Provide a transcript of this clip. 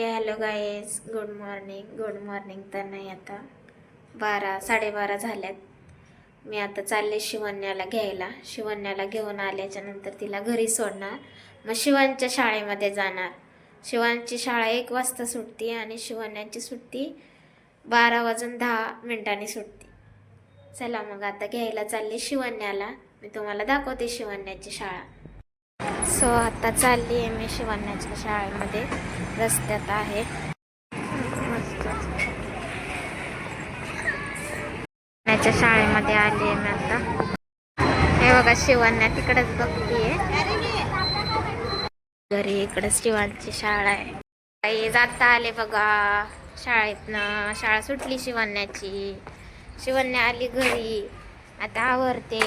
Okay, hello guys, good morning तर नाही, आता 12-12:30 झाल्यात. मी आता चालले शिवण्याला घ्यायला. शिवण्याला घेऊन आल्याच्या नंतर तिला घरी सोडणार, मग शिवणच्या शाळेमध्ये जाणार. शिवणची शाळा 1 वाजता सुटते आणि शिवण्याची सुट्टी 12:10 सुटते. चला मग आता घ्यायला चालले शिवण्याला. मी तुम्हाला दाखवते शिवण्याची शाळा. सो आता चालली आहे मी शिवण्याच्या शाळेमध्ये. रस्त्यात आहे. शिवण्याच्या शाळेमध्ये आली आहे मी आता. हे बघा, शिवण्या तिकडेच बघतीये. घरी इकडे शिवणची शाळा आहे. काही जाता आले बघा शाळेतनं. शाळा सुटली शिवण्याची. शिवण्या आली घरी. आता आवरते.